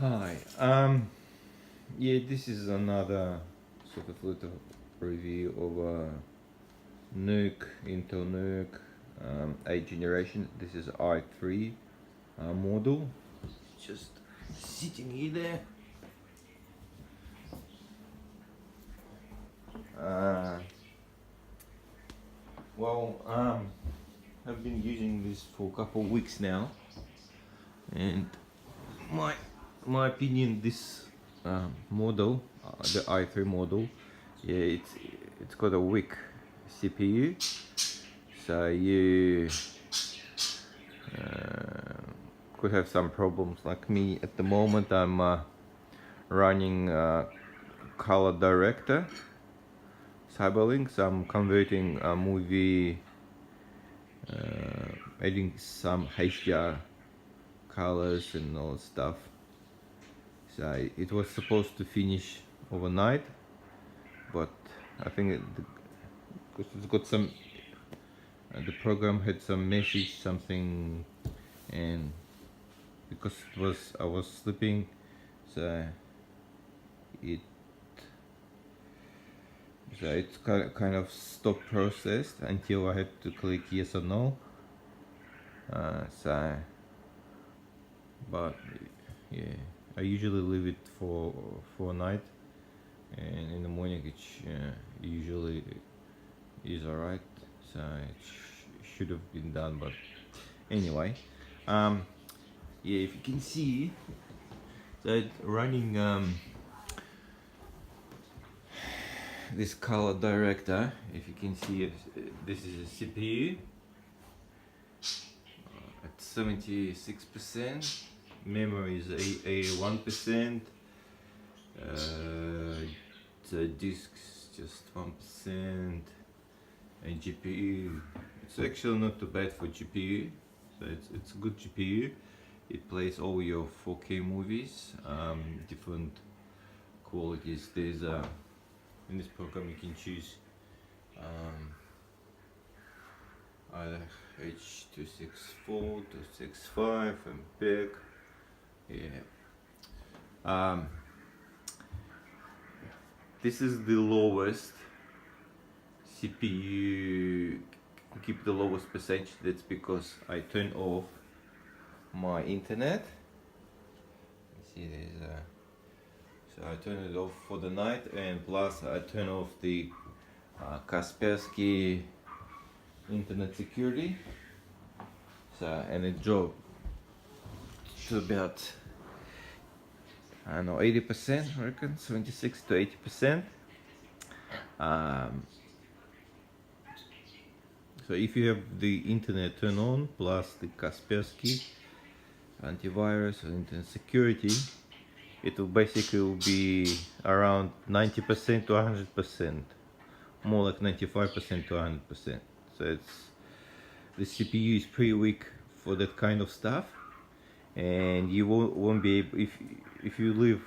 Hi. Yeah, this is another sort of little review of NUC, Intel NUC, 8th generation. This is i3 model. Just sitting here there. Uh, I've been using this for a couple of weeks now, and my my opinion, this model, the i3 model, yeah, it's got a weak CPU, so you could have some problems. Like me, at the moment, I'm running color director Cyberlinks. I'm converting a movie, adding some HDR colors and all stuff. So it was supposed to finish overnight, but I think because it's got some, the program had some message, something, and because I was sleeping, so it it's kind of stopped processed until I had to click yes or no. So, but yeah, I usually leave it for a night, and in the morning it usually is alright. So it should have been done, but anyway, yeah, if you can see that running this color director, if you can see it, this is a CPU at 76%, memory is 81%, the disks just 1%, and GPU, it's actually not too bad for GPU, so it's a good GPU. It plays all your 4K movies, different qualities. There's in this program you can choose either H.264, 265 and big. Yeah. This is the lowest CPU, keep the lowest percentage. That's because I turn off my internet. You see there's so I turn it off for the night, and plus I turn off the Kaspersky internet security. So, and it dropped to about, I don't know, 80%, I reckon, 76 to 80%. So if you have the internet turned on plus the Kaspersky antivirus and internet security, it will basically be around 90% to 100%, more like 95% to 100%. So the CPU is pretty weak for that kind of stuff, and you won't be able, if you leave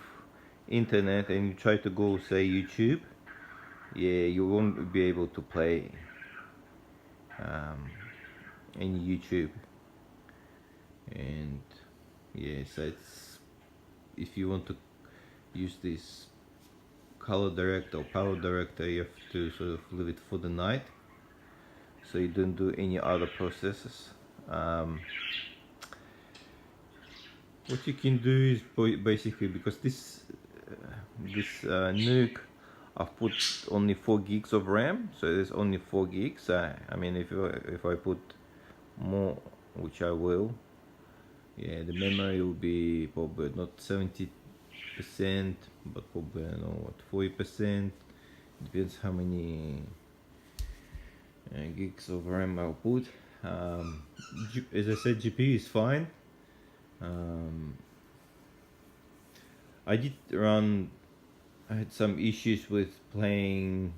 internet and you try to go, say, YouTube, yeah, you won't be able to play any YouTube. And yeah, so it's, if you want to use this color director or power director, you have to sort of leave it for the night, so you don't do any other processes. What you can do is basically, because this NUC, I've put only 4 gigs of RAM, so there's only 4 gigs. I mean, if I put more, which I will, yeah, the memory will be probably not 70%, but probably, I don't know what, 40%. Depends how many gigs of RAM I'll put. As I said, GPU is fine. I had some issues with playing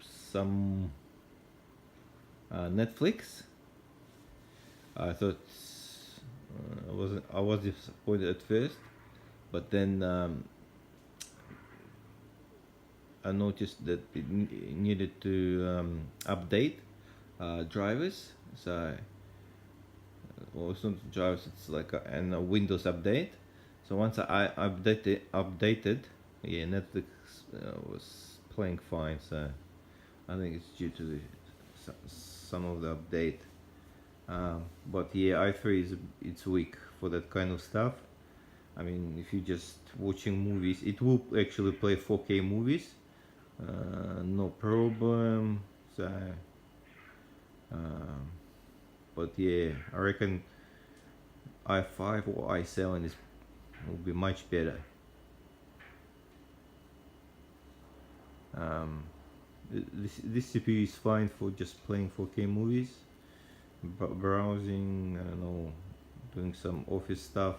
some Netflix. I thought I was disappointed at first, but then I noticed that it needed to update drivers. So well, it's not drivers. It's like a Windows update. So once I updated, yeah, Netflix was playing fine. So I think it's due to some of the update. But yeah, i3 it's weak for that kind of stuff. I mean, if you're just watching movies, it will actually play 4K movies, no problem. So, um, but yeah, I reckon i5 or i7 will be much better. This CPU is fine for just playing 4K movies, browsing, I don't know, doing some office stuff,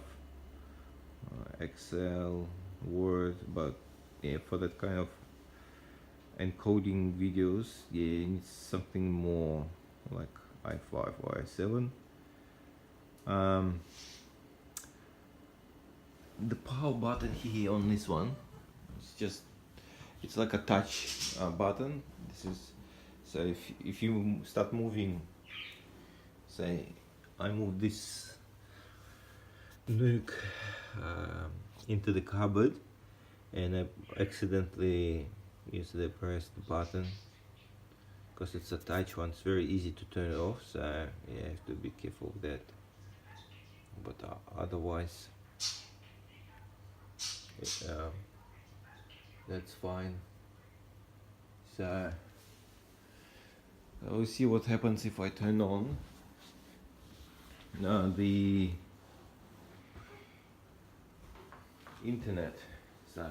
Excel, Word, but yeah, for that kind of encoding videos, yeah, you need something more like i5 or i7. The power button here on this one, it's like a touch button. This is, so if you start moving, say I move this NUC into the cupboard and I accidentally press the button, because it's a touch one, it's very easy to turn it off, so you have to be careful of that. But otherwise, that's fine. So we'll see what happens if I turn on the internet. So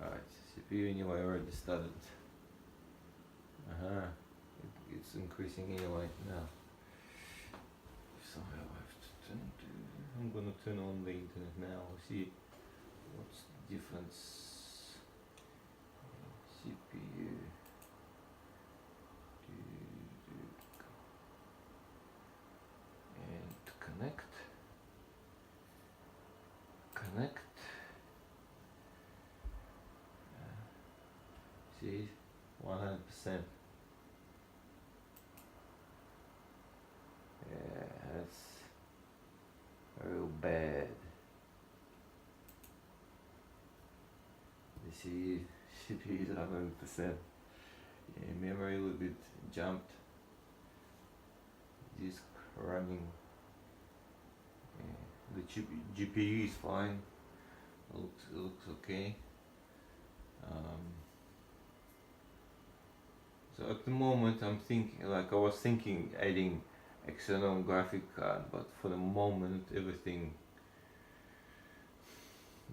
alright, CPU anyway already started. It's increasing anyway now. Somehow I have to I'm gonna turn on the internet now. See what's the difference. CPU. And connect. See, 100%. Yeah, that's real bad. You see, CPU is 100%. Yeah, memory a little bit jumped. Disk running. Yeah, the GPU is fine. It looks okay. So at the moment I was thinking adding external graphic card, but for the moment everything,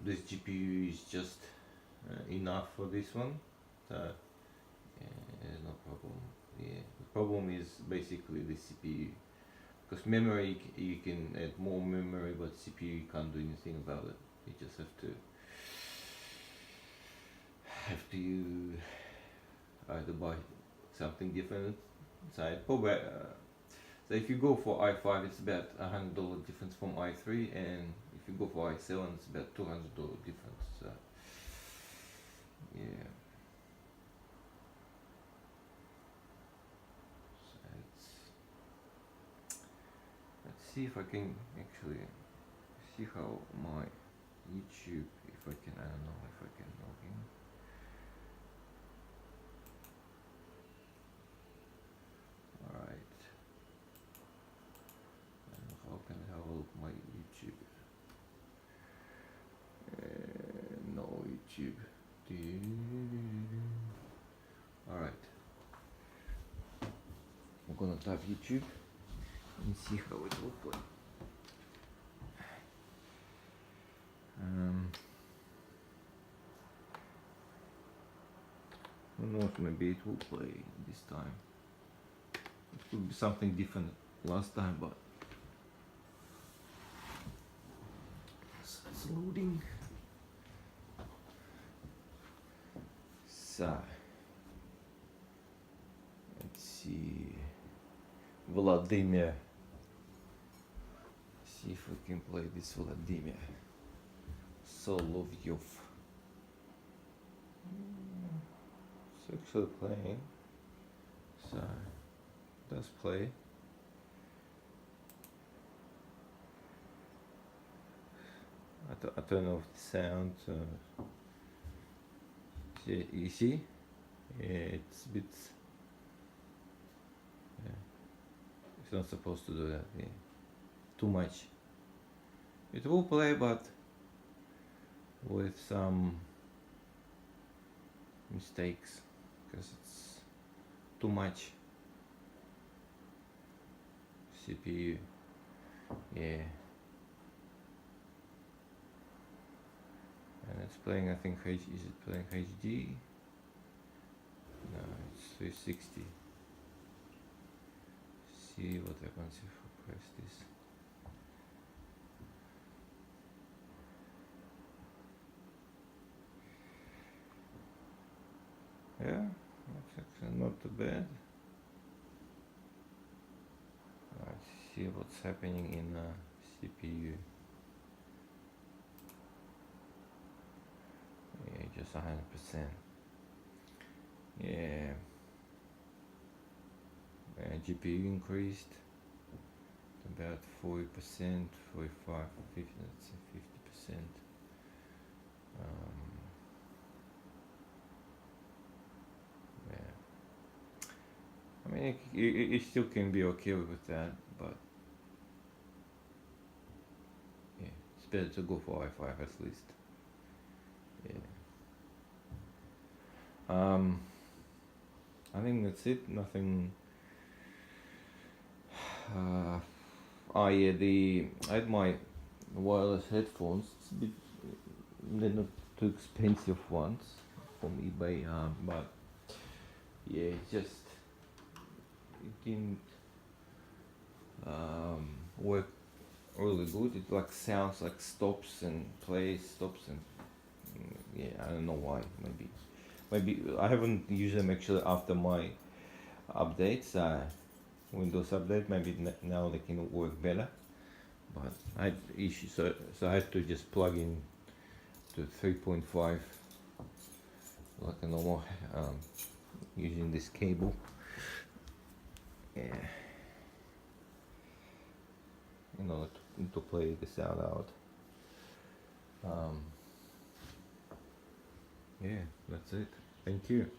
this GPU is just enough for this one. So there's no problem. Yeah, the problem is basically the CPU, because memory you can add more memory, but CPU you can't do anything about it. You just have to either buy something different inside. Probably, so if you go for i5, it's about $100 difference from i3, and if you go for i7, it's about $200 difference. So, yeah. So let's see if I can actually see how my YouTube, if I can, I don't know if I can log in. Alright. And how can I have a look my YouTube? No YouTube. Alright. I'm gonna type YouTube and see how it looks like. Who knows, maybe it will play this time. It could be something different last time, but it's loading. So let's see, Vladimir. See if we can play this Vladimir Solovyov. It's actually playing, so it does play. I turn off the sound. You see? Yeah, it's a bit. Yeah, it's not supposed to do that. Yeah. Too much. It will play, but with some mistakes, because it's too much CPU. Yeah. And it's playing, I think, is it playing HD? No, it's 360. See what happens if I press this. Yeah, that's actually not too bad. Let's see what's happening in CPU. Yeah, just 100%. Yeah. GPU increased about 40%, 45, 50, let's say 50%. Yeah. I mean, it still can be okay with that, but yeah, it's better to go for i5 at least. Yeah. I think that's it. Nothing. Oh yeah, I had my wireless headphones. It's a bit, they're not too expensive ones from eBay, but yeah, it just it didn't work really good. It like sounds like stops and plays, stops and yeah, I don't know why. Maybe I haven't used them actually after my updates. Windows update. Maybe now they can work better. But I had issues, so I had to just plug in to 3.5 like a normal using this cable. Yeah, in order to play the sound out. Yeah, that's it. Thank you.